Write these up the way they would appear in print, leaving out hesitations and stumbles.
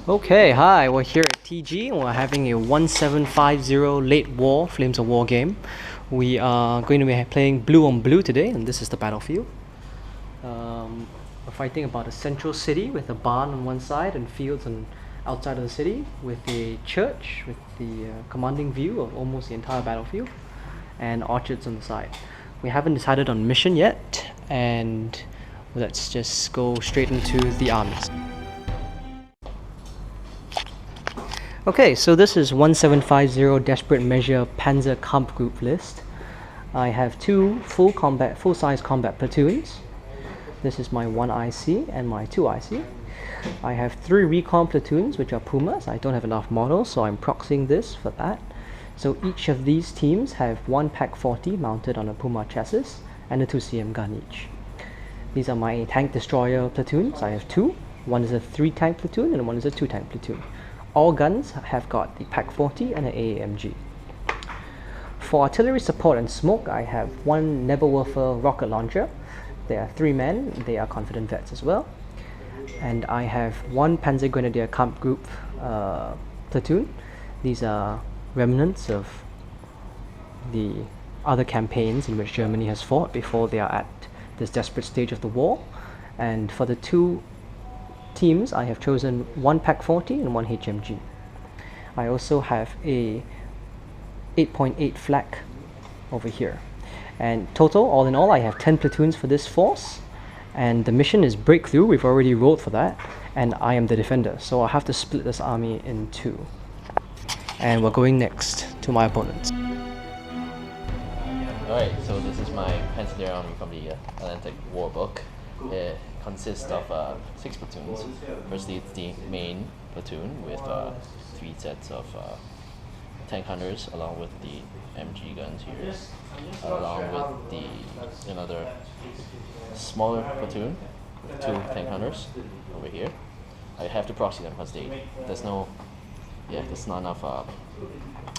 Okay, hi, we're here at TG and we're having a 1750 late war, Flames of War game. We are going to be playing blue on blue today, and this is the battlefield. We're fighting about a central city with a barn on one side and fields on outside of the city, with a church with the commanding view of almost the entire battlefield, and orchards on the side. We haven't decided on mission yet, and let's just go straight into the armies. Okay, so this is 1750 Desperate Measure Panzer Camp Group list. I have two full-size combat platoons. This is my 1 IC and my 2 IC. I have 3 recon platoons, which are Pumas. I don't have enough models, so I'm proxying this for that. So each of these teams have 1 Pak 40 mounted on a Puma chassis and a 2 CM gun each. These are my tank destroyer platoons. I have 2. One is a 3 tank platoon and one is a 2 tank platoon. All guns have got the Pak 40 and an AAMG. For artillery support and smoke, I have 1 Nebelwerfer rocket launcher. There are 3 men, they are confident vets as well. And I have 1 Panzer Grenadier Camp Group platoon. These are remnants of the other campaigns in which Germany has fought before they are at this desperate stage of the war. And for the 2 teams, I have chosen 1 Pak 40 and 1 HMG. I also have a 8.8 flak over here. And total, all in all, I have 10 platoons for this force. And the mission is breakthrough. We've already rolled for that. And I am the defender, so I have to split this army in 2. And we're going next to my opponents. Alright, so this is my Panzer army from the Atlantic War book. It consists of 6 platoons. Firstly, it's the main platoon with 3 sets of tank hunters, along with the MG guns here, along with another smaller platoon with 2 tank hunters over here. I have to proxy them because there's not enough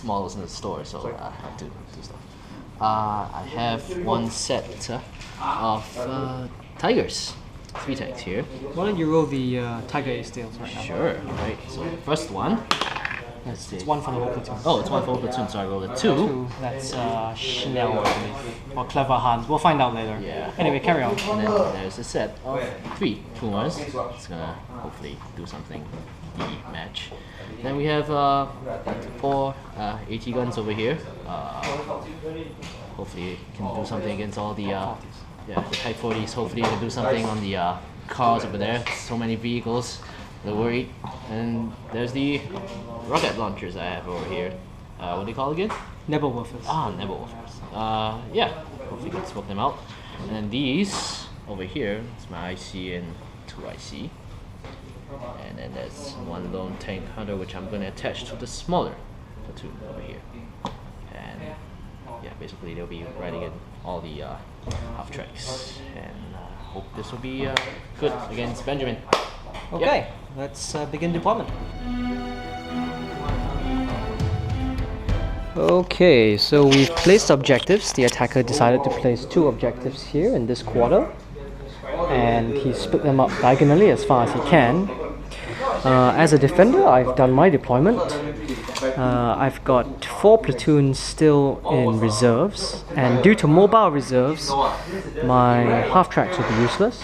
models in the store, so I have to do stuff. I have 1 set of Tigers. 3 tanks here. Why don't you roll the Tiger Ace Tails right now? Sure, right. So the first one. Let's see. It's 1 for the whole platoon. Oh, it's 1 for the platoon, so I rolled a 2. That's Chanel, I believe. Or Clever Hans. We'll find out later. Yeah. Anyway, carry on. And then there's a set of 3 Pumas. It's gonna hopefully do something the match. Then we have 4 AT guns over here. Hopefully it can do something against all the the Type 40s. Hopefully it can do something on the cars over there. So many vehicles. They're worried. And there's the rocket launchers I have over here. What do they call again? Nebelwerfers. Ah, Nebelwerfers. Yeah, hopefully we can smoke them out. And then these over here, it's my IC and 2 IC. And then there's 1 lone tank hunter, which I'm going to attach to the smaller platoon over here. And yeah, basically they'll be riding in all the half tracks. And hope this will be good against Benjamin. Okay, let's begin deployment. Okay, so we've placed objectives. The attacker decided to place 2 objectives here in this quarter, and he split them up diagonally as far as he can. As a defender, I've done my deployment. I've got 4 platoons still in reserves, and due to mobile reserves, my half tracks will be useless.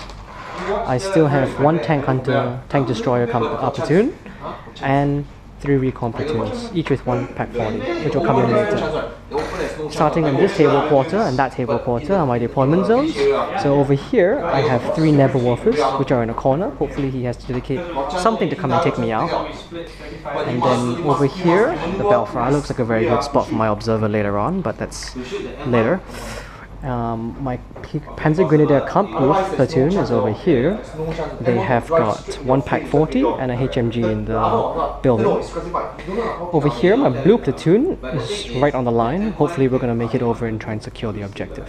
I still have 1 tank hunter, tank destroyer platoon, and 3 recon platoons, each with 1 Pak 40, which will come in later. Starting in this table quarter and that table quarter are my deployment zones. So over here, I have 3 Nebelwerfers, which are in a corner. Hopefully he has to dedicate something to come and take me out. And then over here, the Belfry looks like a very good spot for my observer later on, but that's later. My Panzer Grenadier Camp Group platoon is over here. They have got 1 Pak 40 and a HMG in the building. Over here, my blue platoon is right on the line. Hopefully we're going to make it over and try and secure the objective.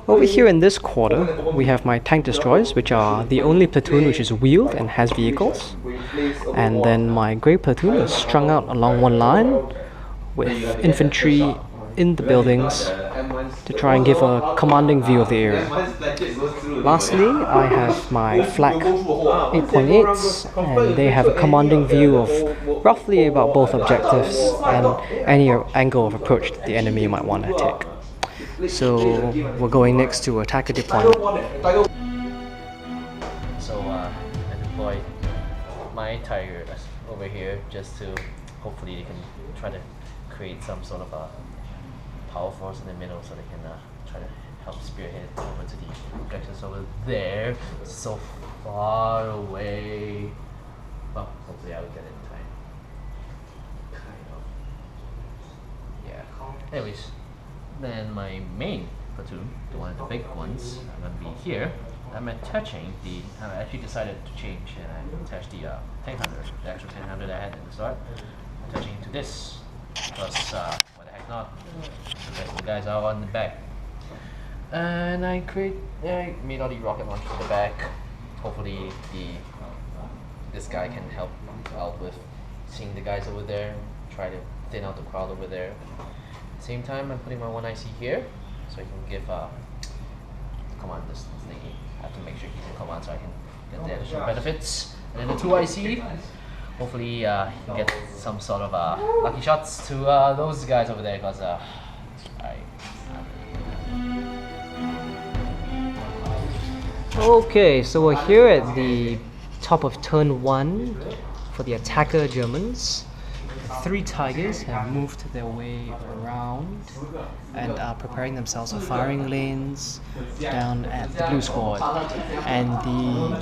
Over here in this quarter, we have my tank destroyers, which are the only platoon which is wheeled and has vehicles. And then my grey platoon is strung out along one line with infantry in the buildings to try and give a commanding view of the area. Lastly, I have my flak 8.8s, and they have a commanding view of roughly about both objectives and any angle of approach that the enemy might want to take. So we're going next to attacker deployment. So I deployed my Tiger over here just to hopefully they can try to create some sort of a power force in the middle so they can try to help spearhead over to the objectives over there, so far away. Well, hopefully I will get it in time. Kind of. Yeah. Anyways, then my main platoon, the one of the big ones, are going to be here. I'm attaching the. I actually decided to change and I attached the tank hunter, the extra tank hunter that I had at the start, attaching to this. Because what the heck not? The guys are on the back. And I made all the rocket launchers in the back. Hopefully this guy can help out with seeing the guys over there, try to thin out the crowd over there. At the same time, I'm putting my one IC here so I can give command this thingy. I have to make sure he's in command so I can get the additional benefits. And then the 2 IC, hopefully you can get some sort of lucky shots to those guys over there because Okay, so we're here at the top of turn 1 for the attacker Germans. 3 Tigers have moved their way around and are preparing themselves for firing lanes down at the blue squad. And the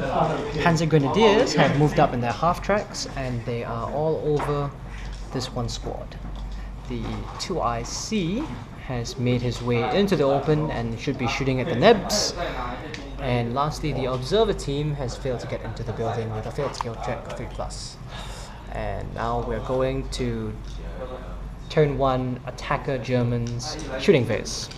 Panzer Grenadiers have moved up in their half tracks and they are all over this one squad. The 2IC has made his way into the open and should be shooting at the nebs. And lastly, the observer team has failed to get into the building with a failed skill check of 3+. And now we're going to turn 1 attacker Germans shooting phase.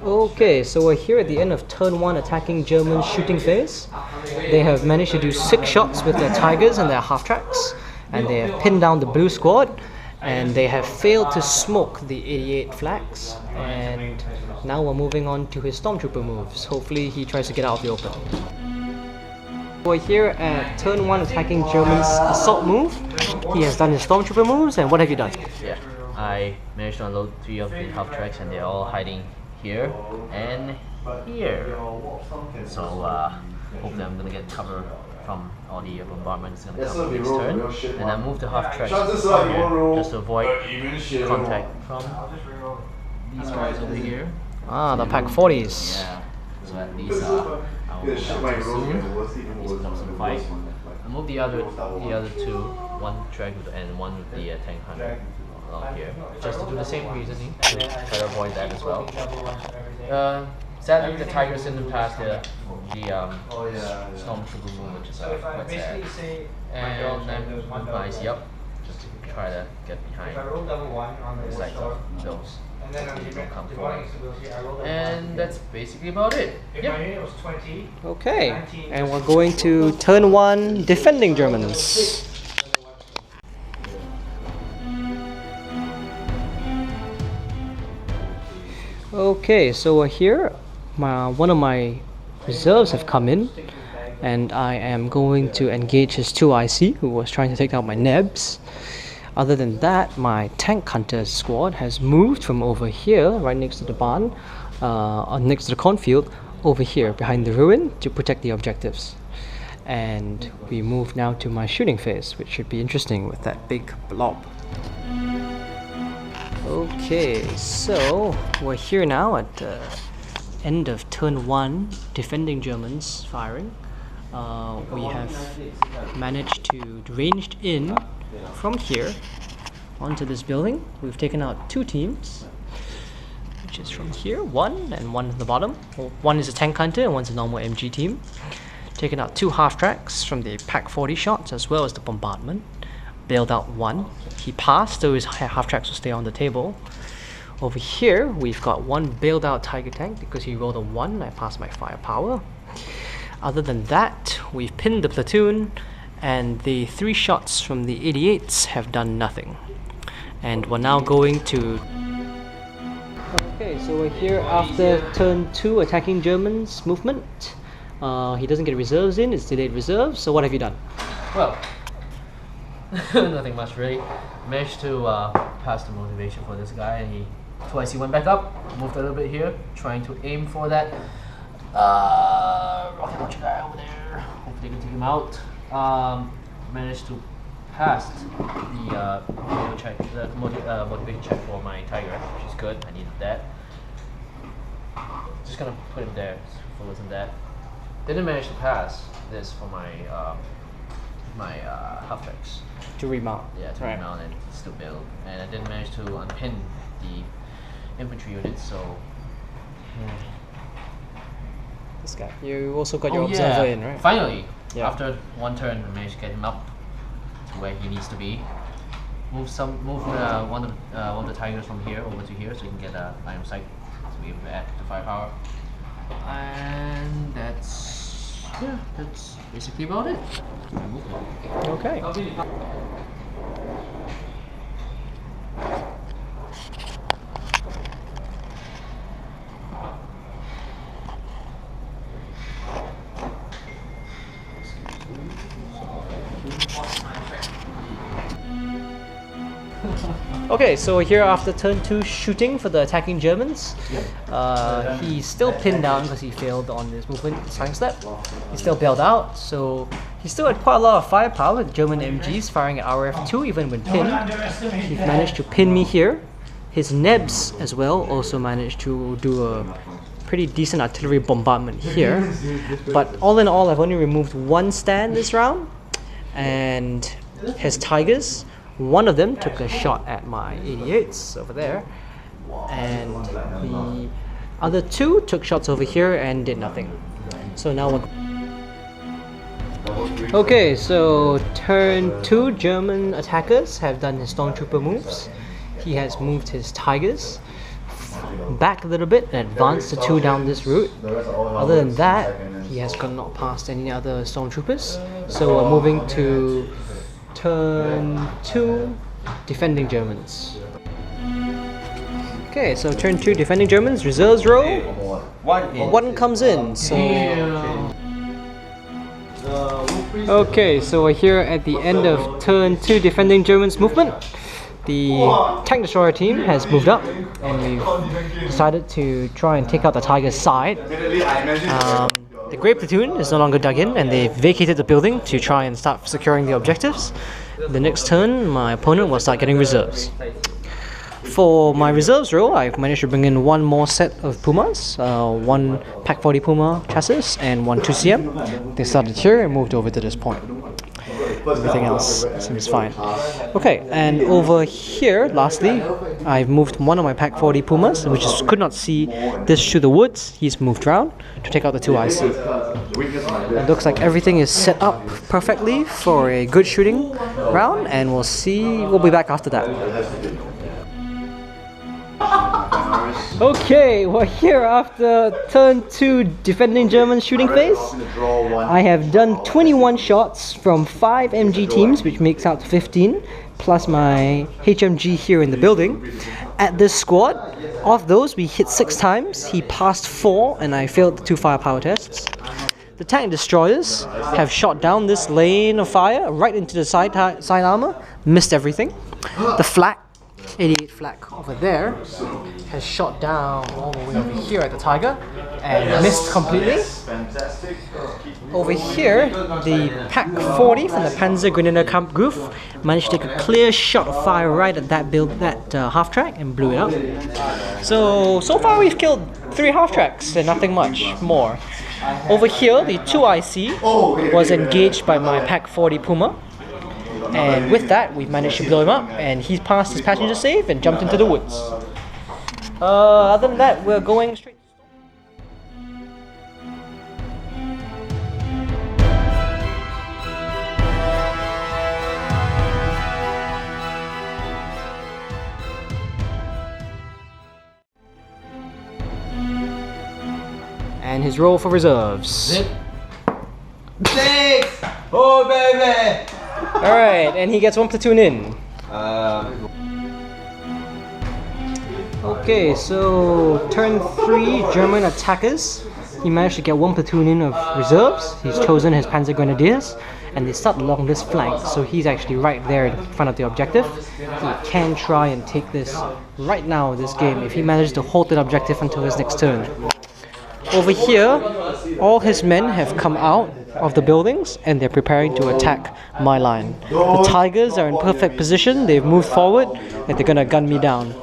Okay, so we're here at the end of turn 1 attacking Germans shooting phase. They have managed to do 6 shots with their Tigers and their half tracks, and they have pinned down the blue squad, and they have failed to smoke the 88 flags. And now we're moving on to his stormtrooper moves. Hopefully he tries to get out of the open. We're here at turn 1 attacking German's assault move. He has done his stormtrooper moves, and what have you done? Yeah, I managed to unload 3 of the half tracks and they're all hiding here and here. So hopefully I'm gonna get cover from all the bombardments gonna come next turn. And I move the half tracks here just to avoid contact from these guys over here. Ah, the Pack 40s. Yeah. So at least I will move down too soon. He's put up some fight. I move the other 2, one track and one with the tank hunter along here, just to do the same reasoning to try to avoid that as well. Sadly, the Tigers didn't pass the stormtrooper move, which is quite sad. And I move my IC up just to try to get behind the sides of those. And that's basically about it. Yep. Okay, and we're going to turn 1 defending Germans. Okay, so we're here. One of my reserves have come in, and I am going to engage his 2IC, who was trying to take out my nebs. Other than that, my tank hunter squad has moved from over here, right next to the barn, next to the cornfield, over here behind the ruin to protect the objectives. And we move now to my shooting phase, which should be interesting with that big blob. Okay, so we're here now at the end of turn 1, defending Germans firing. We have managed to ranged in from here onto this building. We've taken out 2 teams, which is from here, 1 and 1 at the bottom. One is a tank hunter and one's a normal MG team. Taken out 2 half tracks from the Pack 40 shots as well as the bombardment. Bailed out 1. He passed, so his half tracks will stay on the table. Over here, we've got 1 bailed out Tiger tank because he rolled a 1. I passed my firepower. Other than that, we've pinned the platoon, and the 3 shots from the 88s have done nothing. And we're now going to... Okay, So we're here after turn 2 attacking Germans movement. He doesn't get reserves in, it's delayed reserves. So what have you done? Well, nothing much really. Managed to pass the motivation for this guy, and twice he went back up, moved a little bit here, trying to aim for that rocket launcher guy over there. Hopefully they can take him out. Managed to pass the motivation check for my Tiger, which is good. I needed that. Just gonna put him there, focus on that. Didn't manage to pass this for my half tracks. To remount. Yeah, to remount and still build. And I didn't manage to unpin the infantry units, so This guy. You also got your observer in, right? Finally, after one turn, I managed to get him up to where he needs to be. Move one of the Tigers from here over to here, so you can get a line of sight to be able to add the firepower. And that's basically about it. Okay. Okay, so we're here after turn 2 shooting for the attacking Germans. He's still pinned down because he failed on his movement time step. He's still bailed out, so he still had quite a lot of firepower with German MGs firing at RF2 even when pinned. He managed to pin me here. His Nebs as well also managed to do a pretty decent artillery bombardment here. But all in all, I've only removed one stand this round, and his Tigers. One of them took a shot at my 88s over there, and the other two took shots over here and did nothing. So now we're... Okay, so turn 2 German attackers have done his stormtrooper moves. He has moved his Tigers back a little bit and advanced the 2 down this route. Other than that, he has not passed any other stormtroopers. So we're moving to turn 2 defending Germans. Okay, so turn 2 defending Germans, reserves row. One comes in, so... Okay, so we're here at the end of turn 2 defending Germans movement. The tank destroyer team has moved up, and we've decided to try and take out the Tiger's side. The Grey Platoon is no longer dug in, and they've vacated the building to try and start securing the objectives. The next turn, my opponent will start getting reserves. For my reserves row, I've managed to bring in one more set of Pumas, one Pack 40 Puma chassis and one 2CM. They started here and moved over to this point. Everything else seems fine. Okay, and over here, lastly, I've moved one of my Pack 40 Pumas, which could not see this through the woods. He's moved around to take out the 2 IC. It looks like everything is set up perfectly for a good shooting round, and we'll be back after that. Okay, we're here after turn 2 defending German shooting phase. I have done 21 shots from 5 MG teams, which makes out 15, plus my HMG here in the building. At this squad, of those we hit 6 times, he passed 4 and I failed the 2 firepower tests. The tank destroyers have shot down this lane of fire right into the side armor, missed everything. The flak, 88 flak over there, has shot down all the way over here at the Tiger and missed completely. Over here, the Pack 40 from the Panzer Grenadier Kampfgruppe managed to take a clear shot of fire right at that half track and blew it up. So far we've killed 3 half tracks and nothing much more. Over here, the 2 IC was engaged by my Pack 40 Puma. And with that, we've managed to blow him up, and he's passed his passenger safe and jumped into the woods. Other than that, we're going straight. And his roll for reserves. 6! Oh baby! Alright, and he gets 1 platoon in. Okay, so turn 3 German attackers. He managed to get 1 platoon in of reserves. He's chosen his Panzer Grenadiers, and they start along this flank. So he's actually right there in front of the objective. He can try and take this right now, this game, if he manages to hold that objective until his next turn. Over here, all his men have come out of the buildings and they're preparing to attack my line. The Tigers are in perfect position, they've moved forward and they're gonna gun me down.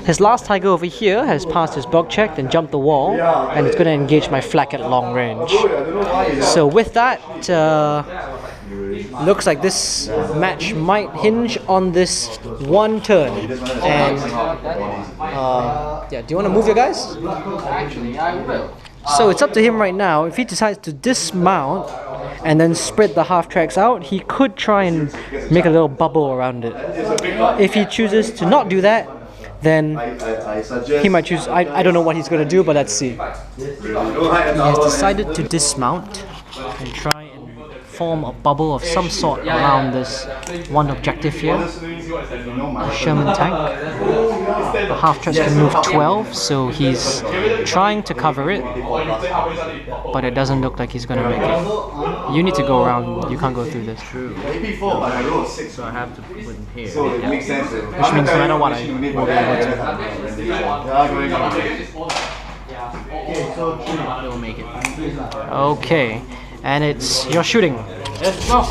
His last Tiger over here has passed his bug check and jumped the wall, and it's gonna engage my flak at long range. So with that, looks like this match might hinge on this one turn. And yeah, do you want to move your guys? Actually, I will. So it's up to him right now. If he decides to dismount and then spread the half tracks out, he could try and make a little bubble around it. If he chooses to not do that, then he might choose, I don't know what he's going to do, but let's see. He has decided to dismount and try and form a bubble of some sort around this one objective here. A Sherman tank. The half tracks can move 12, so he's trying to cover it, but it doesn't look like he's gonna make it. You need to go around, you can't go through this. True. So I have to put him here. Which means no matter what, I won't be able to. He'll make it. Okay, and it's your shooting. Let's go.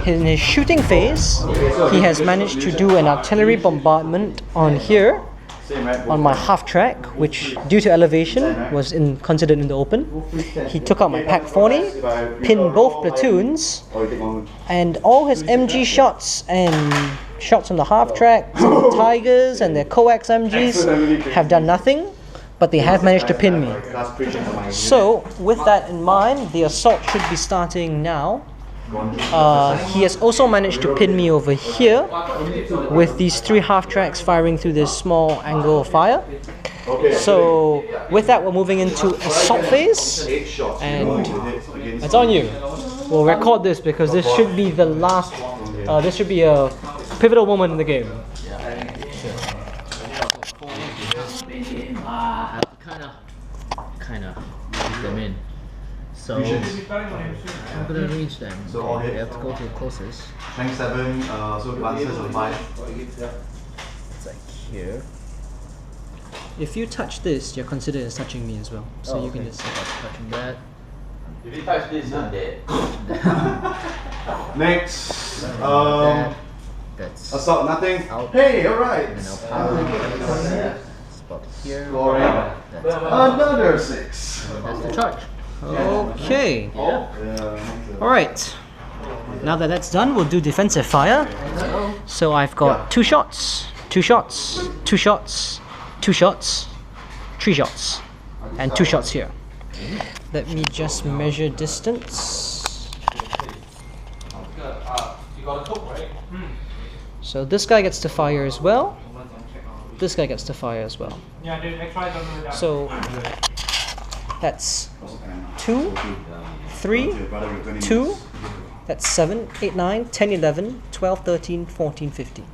In his shooting phase, he has managed to do an artillery bombardment on here, on my half track, which due to elevation was considered in the open. He took out my Pack 40, pinned both platoons, and all his MG shots and shots on the half track, the Tigers and their coax MGs have done nothing, but they have managed to pin me. So with that in mind, the assault should be starting now. He has also managed to pin me over here with these 3 half tracks firing through this small angle of fire. So with that, we're moving into assault phase, and it's on you. We'll record this because this should be the last, this should be a pivotal moment in the game. Kind of keep them in. So I'm gonna arrange them. So they have to go to the closest. Rank 7, so Lancers of 5. It's like here. If you touch this, you're considered as touching me as well. So you can just touching that. If you touch this, you're dead. Next, That's assault nothing. Out. Hey, alright. And now power. Spot here. Scoring. That's Another 6. That's the charge. Okay. Alright. Now that that's done, we'll do defensive fire. So I've got 2 shots, 2 shots, 2 shots, 2 shots, 3 shots, and 2 shots here. Let me just measure distance. So this guy gets to fire as well. This guy gets to fire as well. So that's 2, 3, 2, that's 7, 8, 9, 10, 11, 12, 13, 14, 15,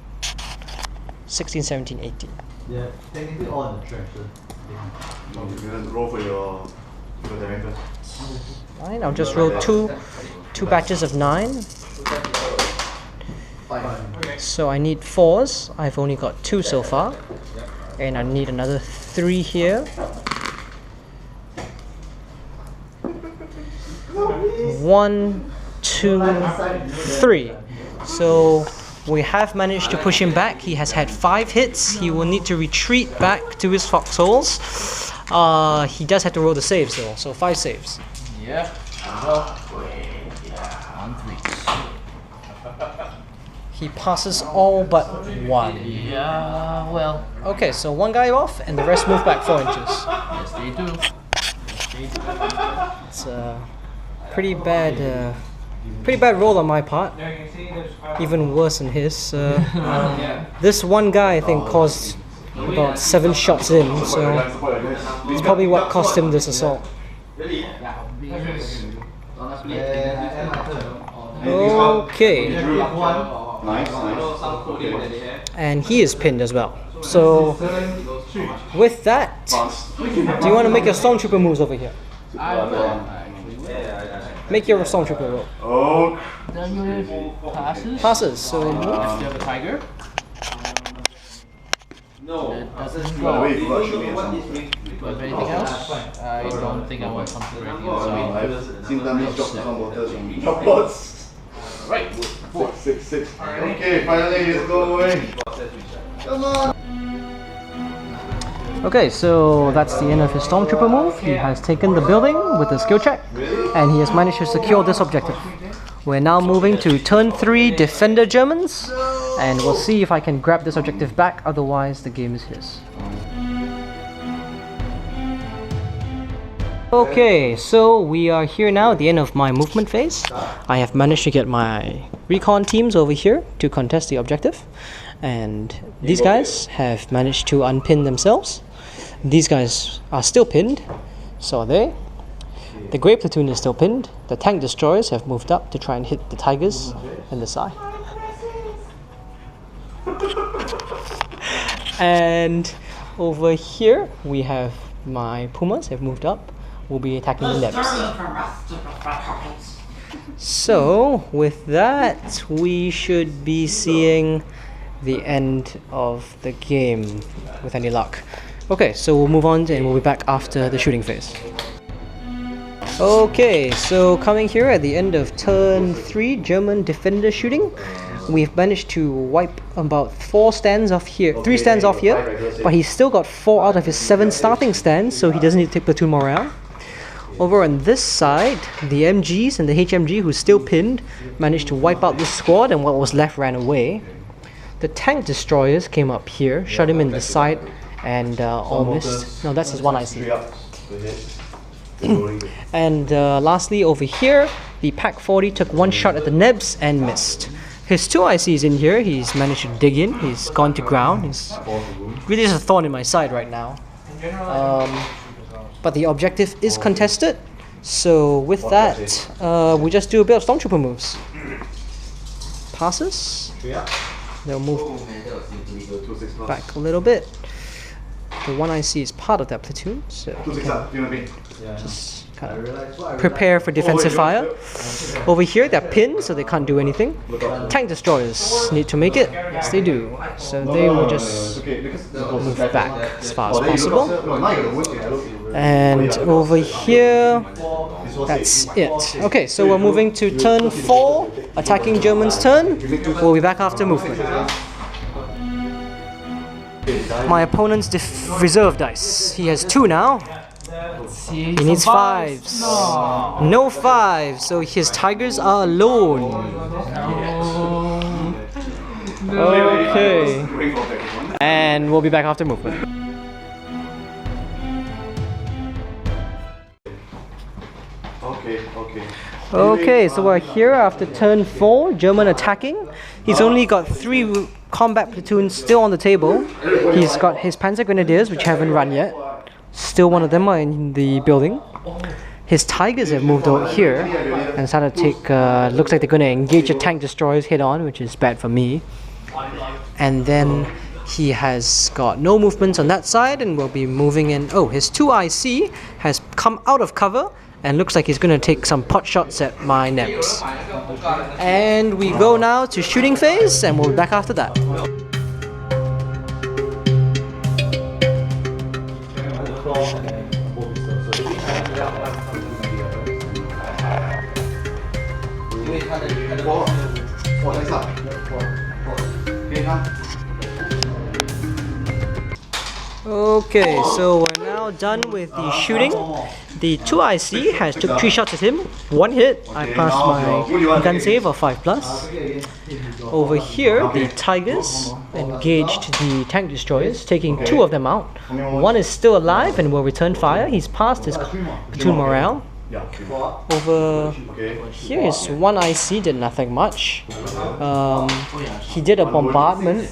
16, 17, 18. Yeah, technically all in the trash. You're gonna roll for your director. 9, I'll just roll two batches of 9. So I need 4s, I've only got 2 so far. And I need another 3 here. 1, 2, 3. So we have managed to push him back. He has had 5 hits. He will need to retreat back to his foxholes. He does have to roll the saves though, so 5 saves. Yeah. On 3. He passes all but 1. Yeah, well. Okay, so 1 guy off and the rest move back 4 inches. Yes, they do. It's a pretty bad Pretty bad roll on my part. Even worse than his. This one guy I think caused about 7 shots in, so it's probably what cost him this assault. Okay. Nice. Okay. And he is pinned as well. So with that, do you want to make your stormtrooper moves over here? Make your stormtrooper roll. Oh. Passes. Passes. So Do you have a tiger? No. Doesn't By the way, draw. you forgot to shoot me or something. Do you have anything else? I don't think I want something anything else. I've seen them drop some waters from drop bots. Right. 6. Okay, finally, let's go away. Come on. okay, so that's the end of his stormtrooper move. He has taken the building with a skill check, and he has managed to secure this objective. We're now moving to turn 3 Defender Germans, and we'll see if I can grab this objective back, otherwise the game is his. Okay, so we are here now at the end of my movement phase. I have managed to get my recon teams over here to contest the objective, and these guys have managed to unpin themselves. These guys are still pinned, so are they. The Grey Platoon is still pinned. The tank destroyers have moved up to try and hit the Tigers in the side. And over here we have my Pumas have moved up. We'll be attacking the Nebs. So with that, we should be seeing the end of the game with any luck. Okay, so we'll move on and we'll be back after the shooting phase. Okay, so coming here at the end of turn 3 German defender shooting, we've managed to wipe about 4 stands off here, 3 stands off here, but he's still got 4 out of his 7 starting stands, so he doesn't need to take platoon morale. Over on this side, the MGs and the HMG, who's still pinned, managed to wipe out this squad, and what was left ran away. The tank destroyers came up here, shot him in the side, and all missed. No, that's his 1 IC. And lastly, over here, the Pack 40 took 1 shot at the Nebs and missed. His 2 ICs in here, he's managed to dig in, he's gone to ground, he's really just a thorn in my side right now. But the objective is contested, so with that, we just do a bit of stormtrooper moves. Passes, they'll move back a little bit. The 1 IC is part of that platoon, so just kind of prepare for defensive fire. Over here, they're pinned, so they can't do anything. Tank destroyers need to make it. Yes, they do. So they will just move back as far as possible. And over here, that's it. Okay, so we're moving to turn 4, attacking German's turn. We'll be back after movement. My opponent's reserve dice. He has 2 now. He needs 5s. No 5s, so his Tigers are alone. Okay. And we'll be back after movement. Okay, so we're here after turn 4, German attacking. He's only got 3 combat platoons still on the table. He's got his Panzer Grenadiers, which haven't run yet. Still one of them are in the building. His Tigers have moved out here and started to take, looks like they're going to engage the tank destroyers head on, which is bad for me. And then he has got no movements on that side and will be moving in. Oh, his 2 IC has come out of cover and looks like he's going to take some pot shots at my Nebs. And we go now to shooting phase, and we'll be back after that. Okay, so we're now done with the shooting. The 2 IC has took 3 shots at him, 1 hit. I passed my gun save of 5+. Over here, the Tigers engaged the tank destroyers, taking 2 of them out. 1 is still alive and will return fire. He's passed his platoon morale. Over Okay. here is one IC, did nothing much. He did a bombardment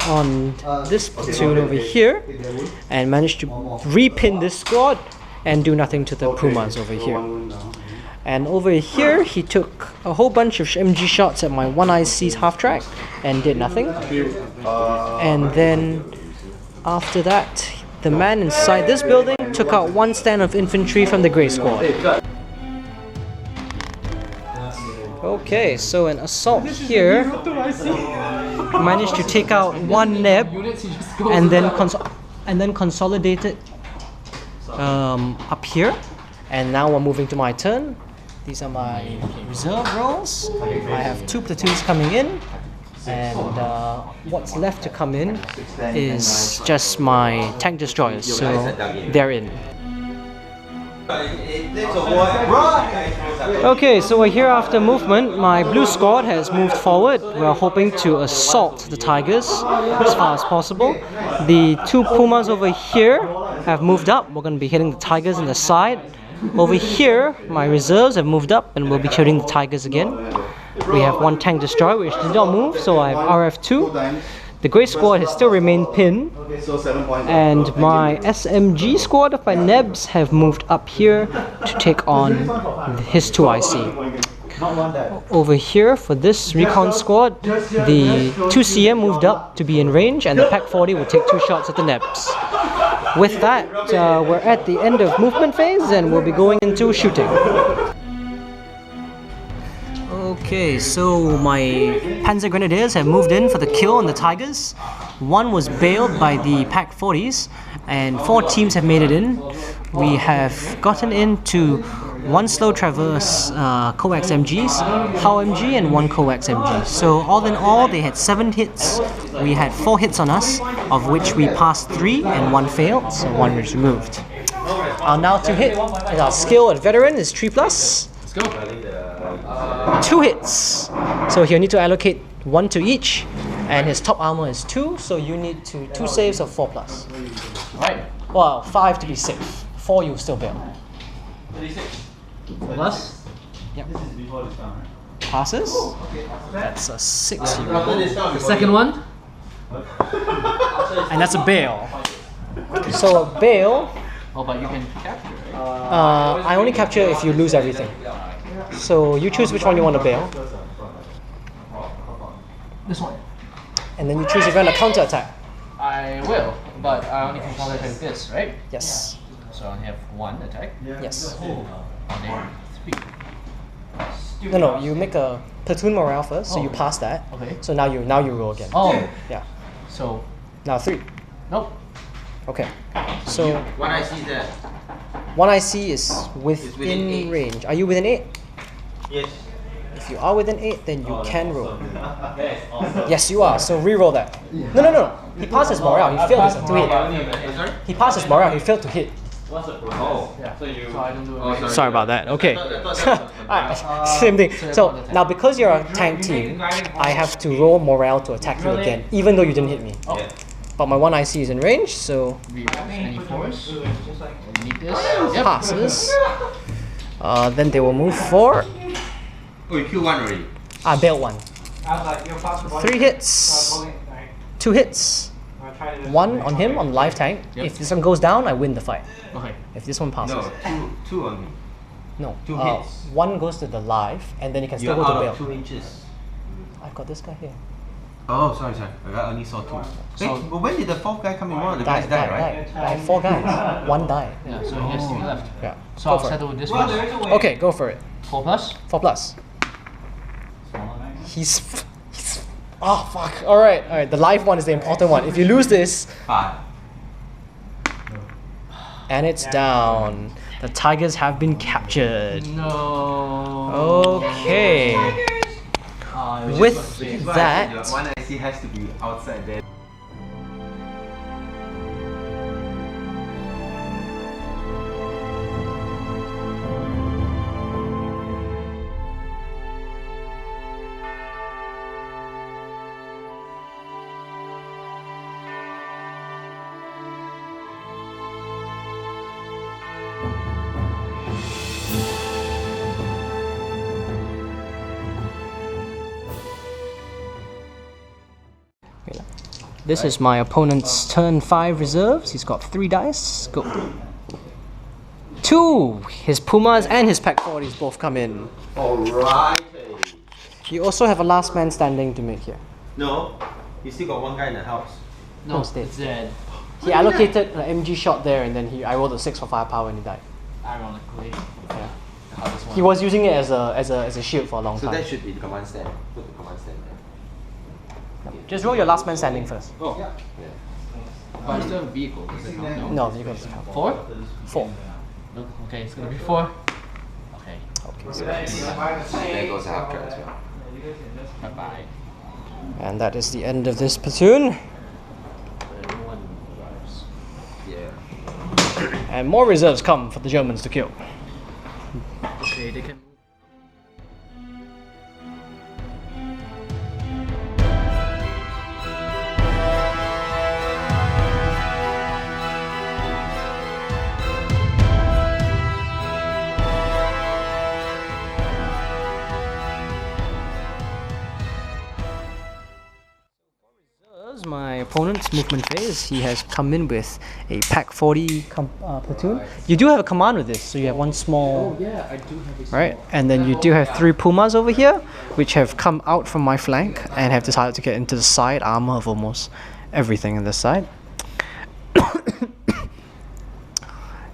on this platoon over here and managed to repin this squad and do nothing to the Pumas over here. And over here, he took a whole bunch of MG shots at my 1IC's half track and did nothing. And then after that, the man inside this building took out one stand of infantry from the Grey Squad. Okay, so an assault here managed to take out one neb and then consolidate it up here. And now we're moving to my turn. These are my reserve rolls. I have 2 platoons coming in, and what's left to come in is just my tank destroyers, so they're in. Okay, so we're here after movement. My blue squad has moved forward. We're hoping to assault the Tigers as far as possible. The 2 Pumas over here have moved up. We're going to be hitting the Tigers in the side. Over here, my reserves have moved up and we'll be shooting the Tigers again. We have 1 tank destroyer which did not move, so I have RF2. The Grey Squad has still remained pinned, and my SMG squad of my Nebs have moved up here to take on his 2IC. Over here, for this recon squad, the 2CM moved up to be in range and the PAC-40 will take 2 shots at the Nebs. With that, we're at the end of movement phase and we'll be going into shooting. Okay, so my Panzer Grenadiers have moved in for the kill on the Tigers. 1 was bailed by the PAC-40s and 4 teams have made it in. We have gotten into 1 slow traverse coax MGs, HAL MG and 1 coax MG. So all in all, they had 7 hits. We had 4 hits on us, of which we passed 3 and 1 failed, so 1 was removed. Our now to hit, our skill at veteran is 3+. Let's go. 2 hits. So he'll need to allocate 1 to each, and his top armor is 2, so you need 2 saves of 4+. Right. Well, 5 to be safe. 4 you still bail. 4+. Yep. Passes. That's a 6 here. The second one. And that's a bail. So a bail, Oh, but you can capture, right? I only capture if you lose everything. So you choose which one you want to bail, This one. and then you choose if you want to counter attack. I will, but I only can counter attack this, right? Yes. So I only have 1 attack. Yes. And then 3. No, you make a platoon morale first, so you pass that. Okay. So now you roll again. Oh. Yeah. So, Now 3. nope. Okay. So 1 IC there. 1 IC is within within 8. range. Are you within 8? Yes. If you are within 8, then you can roll. Yes, you are. So re-roll that. No. He passed his morale. He failed to hit. Sorry? He passed his morale. He failed to hit. Oh. Yeah. So I don't do it. Sorry about that. Okay. Same thing. So now because you're a tank team, I have to roll morale to attack you again, even though you didn't hit me. Yeah. But my 1 IC is in range, so Any force? Need this? passes. Then they will move 4. Oh, you killed 1 already. I bailed 1. 3 hits. 2 hits. 1 on him on live tank. Yep. If this one goes down, I win the fight. Okay. If this one passes, No, two on me. no. 2 hits. 1 goes to the live, and then you can still You're go to out bail. of 2 inches. I've got this guy here. Oh, sorry. I only saw 2. Wait, but when did the 4th guy come in? One of the guys died, right? I have 4 guys. 1 died. Yeah, so he has 3 left. Yeah. So Go I'll for it. settle with this one. Okay, go for it. 4+. 4+. He's oh fuck. Alright. The live one is the important one. If you lose this 5. and it's down, the Tigers have been captured. No. Okay. With that, 1 IC has to be outside there. This is my opponent's turn 5 reserves. He's got 3 dice. Go. 2! His Pumas and his Pack 40s both come in. Alright. You also have a last man standing to make here. No, you still got one guy in the house. No, it's dead. it's dead. He allocated an MG shot there, and then I rolled a 6 for firepower and he died. Ironically. Yeah. The hardest one. He was using it as a shield for a long So time. that should be the command stand. Put the command stand there. Just roll your last man standing first. Oh. Yeah. But I still have a vehicle. Does it count? No, you got to count. 4? 4. No, okay, it's gonna be 4. Okay. Okay, so There goes a half as well. Bye bye. and that is the end of this platoon. Yeah. And more reserves come for the Germans to kill. Okay, they can. My opponent's movement phase, he has come in with a Pack 40 platoon. You do have a command with this, so you have one small. Oh yeah, I do have a. Right, and then you do have 3 Pumas over here, which have come out from my flank and have decided to get into the side armor of almost everything on this side.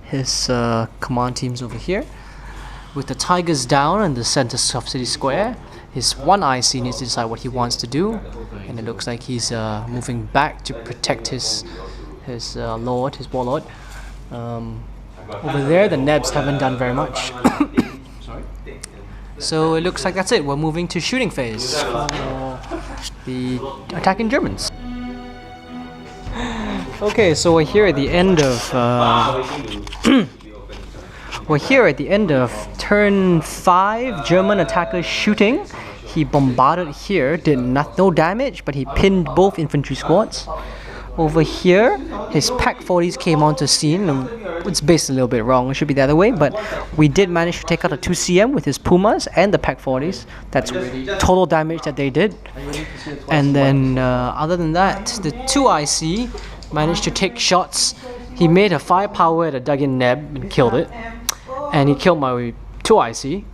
His command team's over here, with the Tigers down in the center of City Square. His one IC needs to decide what he wants to do, and it looks like he's moving back to protect his lord, his warlord. Over there, the Nebs haven't done very much. So it looks like that's it. We're moving to shooting phase for the attacking Germans. Okay, so we're here at the end of we're here at the end of turn 5. German attackers shooting. He bombarded here, did no damage, but he pinned both infantry squads. Over here, his Pack 40s came onto scene. And it's based a little bit wrong. It should be the other way, but we did manage to take out a 2CM with his Pumas and the Pack 40s. That's total damage that they did. And then, other than that, the 2IC managed to take shots. He made a firepower at a dug-in Neb and killed it. And he killed my 2IC.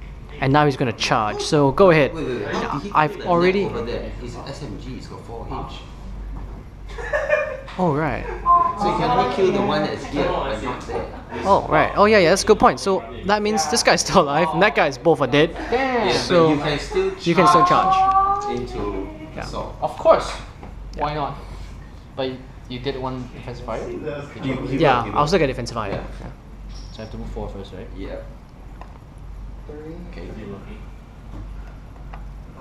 And now he's going to charge. So go ahead. Wait. I've already. Over there. His SMG is got 4H. Oh right. So you can only kill the one that's here but not there. Oh right. Oh yeah, that's a good point. So that means this guy's still alive and that guy's both are dead. Yeah, So but you can still charge. into Yeah. assault. Of course. Why not? But you did one defensive fire. Yeah, I'll still get defensive fire. Yeah. Yeah. So I have to move 4 first, right? Yeah. Okay.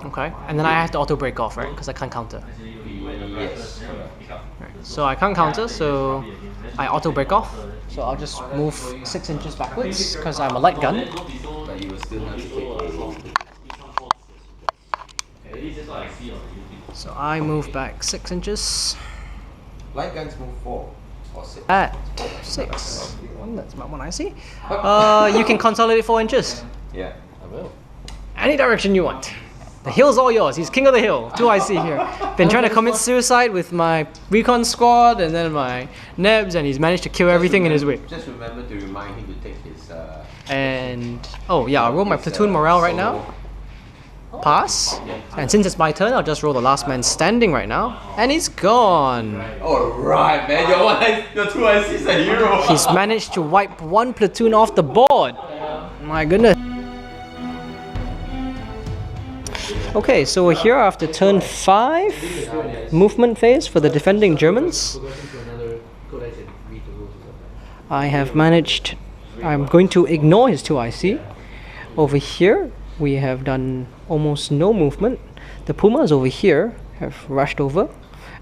Okay. And then I have to auto break off, right? Because I can't counter. Yes. Right. So I can't counter, so I auto break off. So I'll just move 6 inches backwards because I'm a light gun. But you will still have to take So I move back 6 inches. light guns move 4 or 6. At 6. That's about one I see. You can consolidate 4 inches. Yeah. I will. Any direction you want. The hill's all yours. He's king of the hill. 2IC here. Been trying to commit suicide with my recon squad and then my Nebs, and he's managed to kill everything in his way. Just remember to remind him to take his And oh yeah, I'll roll my platoon morale right now. Pass. And since it's my turn, I'll just roll the last man standing right now. And he's gone. Alright man, your 2IC is a hero. He's managed to wipe one platoon off the board. My goodness. Okay, so we're here after turn 5, movement phase for the defending Germans. I have managed, I'm going to ignore his 2IC. Over here, we have done almost no movement. The Pumas over here have rushed over,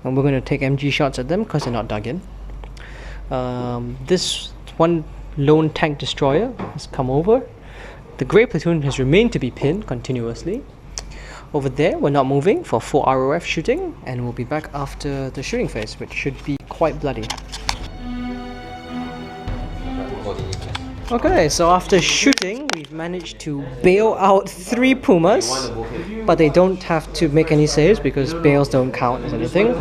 and we're going to take MG shots at them because they're not dug in. This one lone tank destroyer has come over. The grey platoon has remained to be pinned continuously. Over there, we're not moving for full ROF shooting, and we'll be back after the shooting phase, which should be quite bloody. Okay, so after shooting, we've managed to bail out 3 Pumas, but they don't have to make any saves because bails don't count as anything.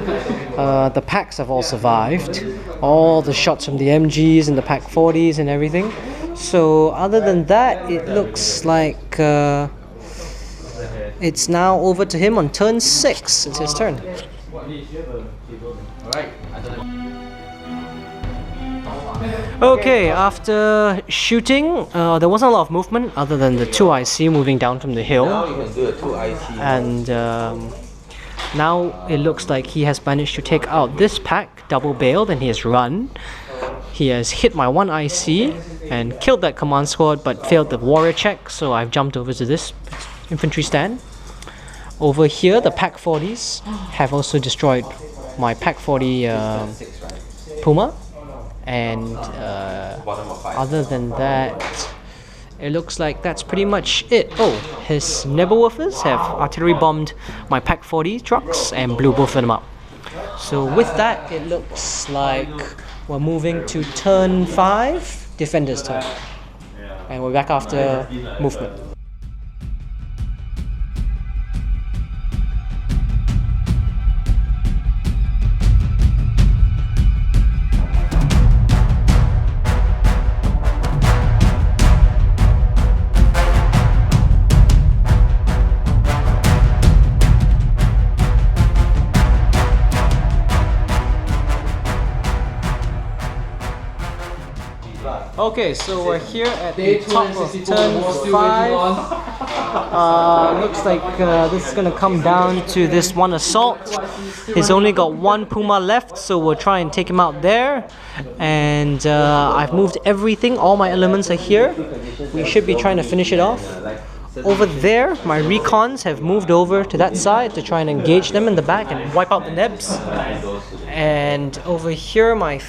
The packs have all survived, all the shots from the MGs and the Pack 40s and everything. So other than that, it looks like it's now over to him on turn 6. It's his turn. Okay, after shooting, there wasn't a lot of movement other than the 2 IC moving down from the hill. And now it looks like he has managed to take out this pack, double bailed, and he has run. He has hit my 1 IC and killed that command squad but failed the warrior check, so I've jumped over to this infantry stand. Over here, the Pack 40s have also destroyed my Pack 40 Puma. And other than that, it looks like that's pretty much it. Oh, his Nebelwerfers have artillery bombed my Pack 40 trucks and blew both of them up. So with that, it looks like we're moving to turn 5, defender's turn. And we're back after movement. Okay, so we're here at the top of turn 5. Looks like this is gonna come down to this 1 assault. He's only got 1 Puma left, so we'll try and take him out there. And I've moved everything, all my elements are here. We should be trying to finish it off. Over there, my recons have moved over to that side to try and engage them in the back and wipe out the Nebs. And over here, my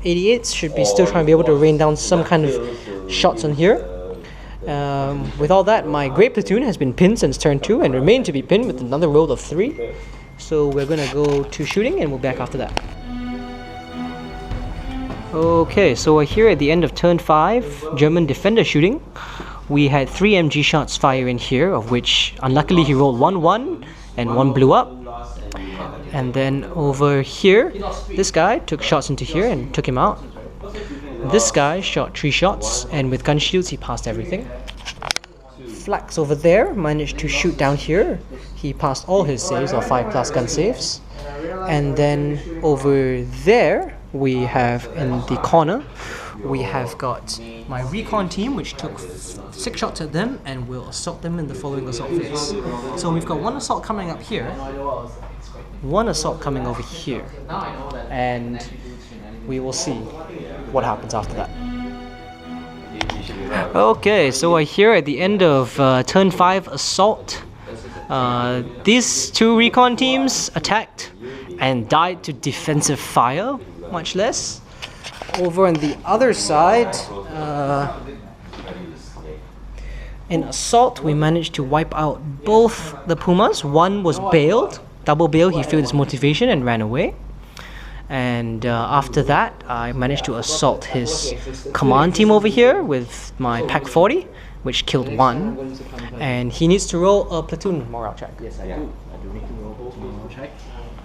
88s should be still trying to be able to rain down some kind of shots on here. With all that, my Great Platoon has been pinned since turn 2 and remained to be pinned with another roll of 3. So we're gonna go to shooting and we'll be back after that. Okay, so we're here at the end of turn 5, German defender shooting. We had 3 MG shots fire in here, of which unluckily he rolled 1-1 and 1 blew up. And then over here, this guy took shots into here and took him out. This guy shot 3 shots, and with gun shields he passed everything. Flax over there managed to shoot down here. He passed all his saves, or 5+ gun saves. And then over there, we have in the corner, we have got my recon team, which took 6 shots at them and will assault them in the following assault phase. So we've got 1 assault coming up here, 1 assault coming over here, and we will see what happens after that. Okay, so we're here at the end of turn 5 assault. These 2 recon teams attacked and died to defensive fire, much less. Over on the other side, in assault, we managed to wipe out both the Pumas. 1 was bailed, double bail, he failed his motivation and ran away. And after that, I managed to assault his command team over here with my Pack 40, which killed 1. And he needs to roll a platoon morale check. Yes, I do. I do need to roll a platoon morale check.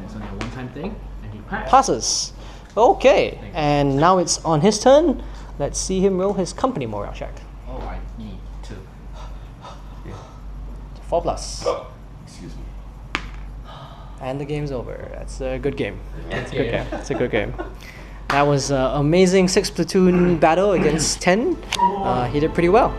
It's only a one-time thing, and he passes. Okay, and now it's on his turn. Let's see him roll his company morale check. Oh, I need to. 4+. Excuse me. And the game's over. That's a good game. It's a good game. It's a good game. That was an amazing 6 platoon battle against 10. He did pretty well.